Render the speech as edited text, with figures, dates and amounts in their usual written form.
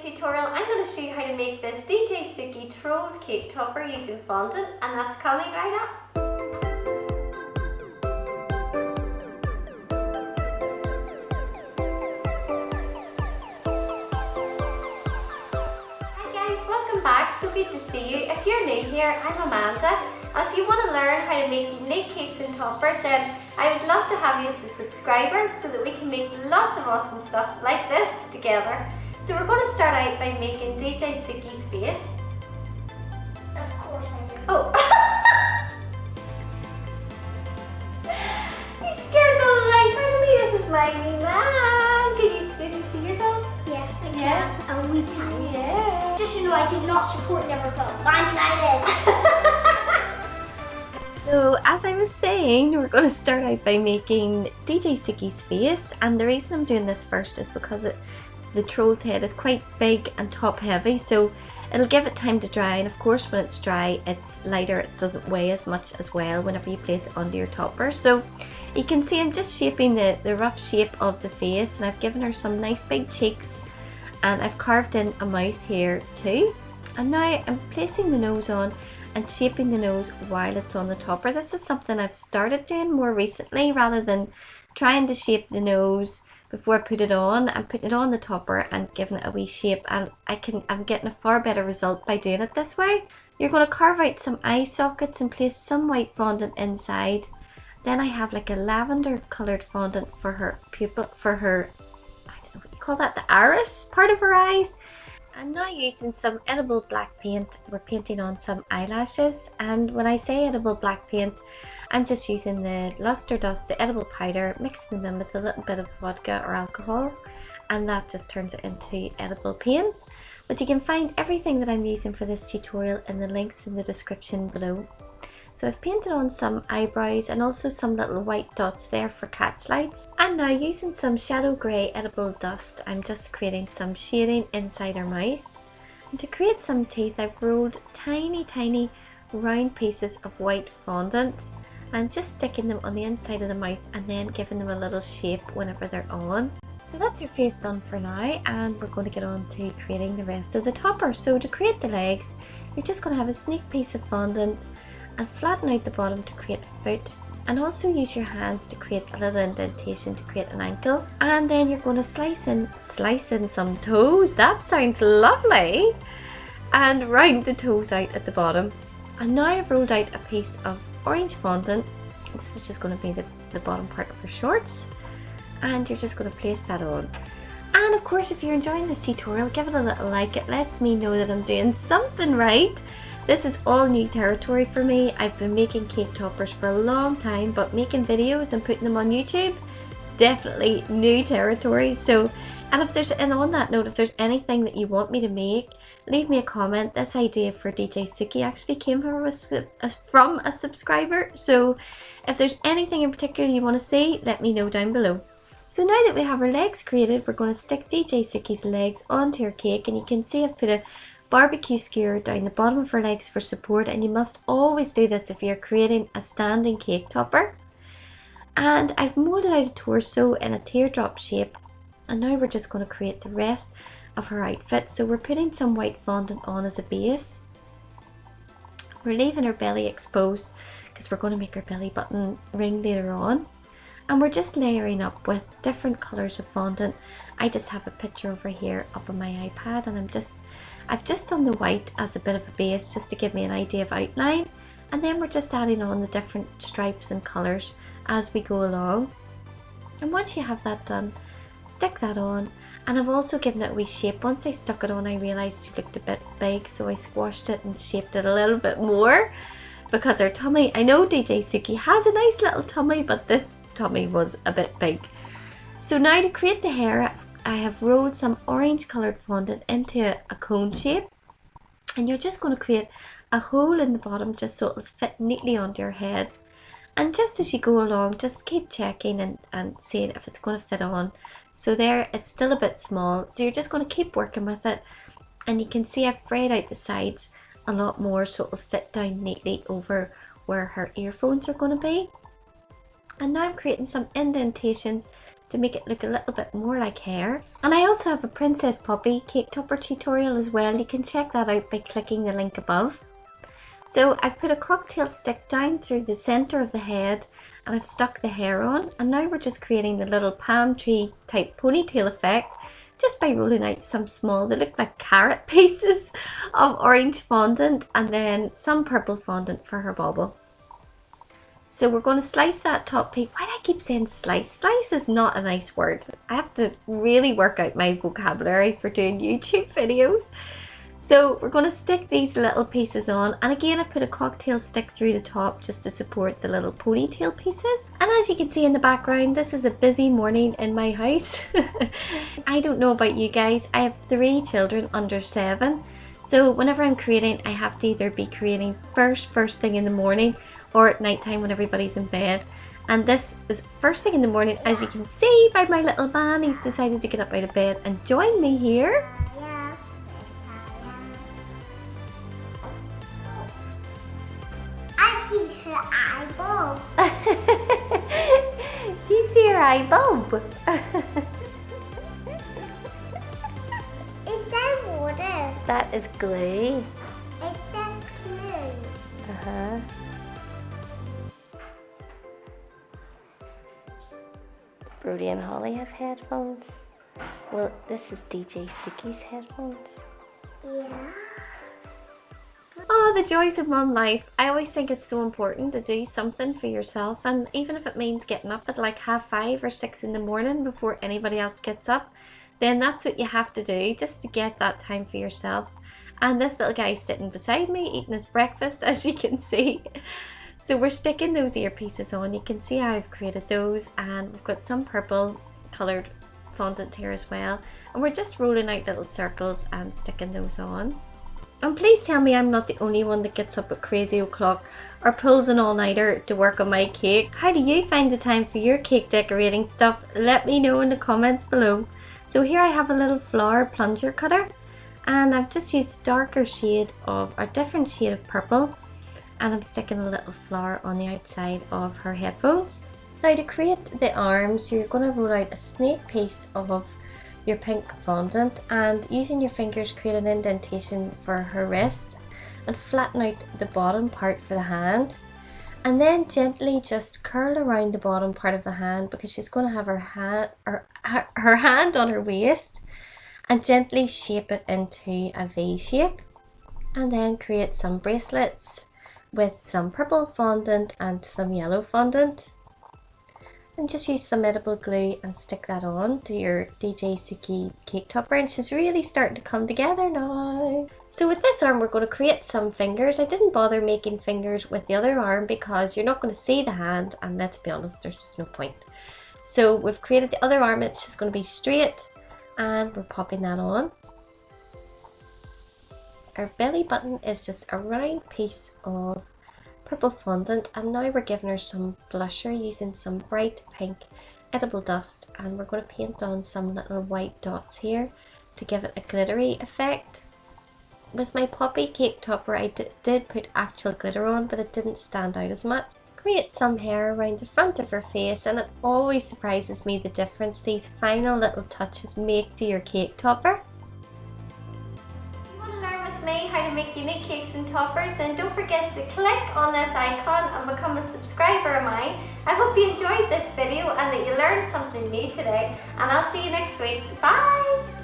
tutorial, I'm going to show you how to make this DJ Suki Trolls cake topper using fondant, and that's coming right up. Hi guys, welcome back, so good to see you. If you're new here, I'm Amanda, and if you want to learn how to make unique cakes and toppers, then I would love to have you as a subscriber so that we can make lots of awesome stuff like this together. So we're going to start out by making DJ Suki's face. Of course I do. Oh! You scared the life out of me. This is my wee man. Can you see yourself? Yes, I can. Yeah. And we can. Yeah. Just so you know, I do not support Liverpool. Man United. So as I was saying, we're going to start out by making DJ Suki's face, and the reason I'm doing this first is because the troll's head is quite big and top heavy, so it'll give it time to dry, and of course when it's dry it's lighter, it doesn't weigh as much as well whenever you place it onto your topper. So you can see I'm just shaping the rough shape of the face, and I've given her some nice big cheeks, and I've carved in a mouth here too. And now I'm placing the nose on and shaping the nose while it's on the topper. This is something I've started doing more recently, rather than trying to shape the nose before I put it on. I'm putting it on the topper and giving it a wee shape, and I'm getting a far better result by doing it this way. You're going to carve out some eye sockets and place some white fondant inside. Then I have like a lavender coloured fondant for her pupil, for her, I don't know what you call that, the iris part of her eyes. And now using some edible black paint, we're painting on some eyelashes. And when I say edible black paint, I'm just using the luster dust, the edible powder, mixing them in with a little bit of vodka or alcohol, and that just turns it into edible paint. But you can find everything that I'm using for this tutorial in the links in the description below. So I've painted on some eyebrows and also some little white dots there for catch lights. And now using some shadow grey edible dust, I'm just creating some shading inside her mouth. And to create some teeth, I've rolled tiny round pieces of white fondant. I'm just sticking them on the inside of the mouth and then giving them a little shape whenever they're on. So that's your face done for now, and we're going to get on to creating the rest of the topper. So to create the legs, you're just going to have a sneak piece of fondant and flatten out the bottom to create a foot, and also use your hands to create a little indentation to create an ankle. And then you're going to slice in some toes. That sounds lovely. And round the toes out at the bottom. And now I've rolled out a piece of orange fondant. This is just going to be the bottom part of her shorts, and you're just going to place that on. And of course, if you're enjoying this tutorial, give it a little like. It lets me know that I'm doing something right. This is all new territory for me. I've been making cake toppers for a long time, but making videos and putting them on YouTube, definitely new territory. So, and on that note, if there's anything that you want me to make, leave me a comment. This idea for DJ Suki actually came from a subscriber. So if there's anything in particular you want to see, let me know down below. So now that we have our legs created, we're going to stick DJ Suki's legs onto her cake, and you can see I've put a barbecue skewer down the bottom of her legs for support, and you must always do this if you're creating a standing cake topper. And I've moulded out a torso in a teardrop shape, and now we're just going to create the rest of her outfit. So we're putting some white fondant on as a base. We're leaving her belly exposed because we're going to make her belly button ring later on. And we're just layering up with different colours of fondant. I just have a picture over here up on my iPad, and I've just done the white as a bit of a base just to give me an idea of outline, and then we're just adding on the different stripes and colours as we go along. And once you have that done, stick that on. And I've also given it a wee shape. Once I stuck it on, I realised she looked a bit big, so I squashed it and shaped it a little bit more, because her tummy, I know DJ Suki has a nice little tummy, but this tummy was a bit big. So now to create the hair, I have rolled some orange coloured fondant into a cone shape, and you're just going to create a hole in the bottom just so it'll fit neatly onto your head. And just as you go along, just keep checking and seeing if it's going to fit on. So there, it's still a bit small, so you're just going to keep working with it, and you can see I've frayed out the sides a lot more so it'll fit down neatly over where her earphones are going to be. And now I'm creating some indentations to make it look a little bit more like hair. And I also have a Princess Poppy cake topper tutorial as well. You can check that out by clicking the link above. So I've put a cocktail stick down through the centre of the head and I've stuck the hair on, and now we're just creating the little palm tree type ponytail effect just by rolling out some small, they look like carrot pieces of orange fondant and then some purple fondant for her bauble. So we're going to slice that top piece. Why do I keep saying slice? Slice is not a nice word. I have to really work out my vocabulary for doing YouTube videos. So we're going to stick these little pieces on, and again I put a cocktail stick through the top just to support the little ponytail pieces. And as you can see in the background, this is a busy morning in my house. I don't know about you guys, I have 3 children under 7. So whenever I'm creating, I have to either be creating first thing in the morning or at night time when everybody's in bed. And this is first thing in the morning, as you can see by my little man. He's decided to get up out of bed and join me here. I see her eye bulb. Do you see her eye bulb? Is that water? That is glue. Is that glue? Uh-huh. Brody and Holly have headphones. Well, this is DJ Suki's headphones. Yeah. Oh, the joys of mum life. I always think it's so important to do something for yourself, and even if it means getting up at like 5:30 or 6 in the morning before anybody else gets up, then that's what you have to do just to get that time for yourself. And this little guy's sitting beside me eating his breakfast, as you can see. So we're sticking those earpieces on. You can see how I've created those, and we've got some purple coloured fondant here as well. And we're just rolling out little circles and sticking those on. And please tell me I'm not the only one that gets up at crazy o'clock or pulls an all-nighter to work on my cake. How do you find the time for your cake decorating stuff? Let me know in the comments below. So here I have a little flower plunger cutter, and I've just used a darker shade of a different shade of purple, and I'm sticking a little flower on the outside of her headphones. Now to create the arms, you're going to roll out a snake piece of your pink fondant and using your fingers create an indentation for her wrist and flatten out the bottom part for the hand, and then gently just curl around the bottom part of the hand because she's going to have her hand on her waist, and gently shape it into a V shape, and then create some bracelets with some purple fondant and some yellow fondant. And just use some edible glue and stick that on to your DJ Suki cake topper, and she's really starting to come together now. So with this arm we're going to create some fingers. I didn't bother making fingers with the other arm because you're not going to see the hand, and let's be honest, there's just no point. So we've created the other arm, it's just going to be straight, and we're popping that on. Our belly button is just a round piece of purple fondant, and now we're giving her some blusher using some bright pink edible dust, and we're going to paint on some little white dots here to give it a glittery effect. With my poppy cake topper I did put actual glitter on, but it didn't stand out as much. Create some hair around the front of her face, and it always surprises me the difference these final little touches make to your cake topper. Me how to make unique cakes and toppers, then don't forget to click on this icon and become a subscriber of mine. I hope you enjoyed this video and that you learned something new today, and I'll see you next week. Bye!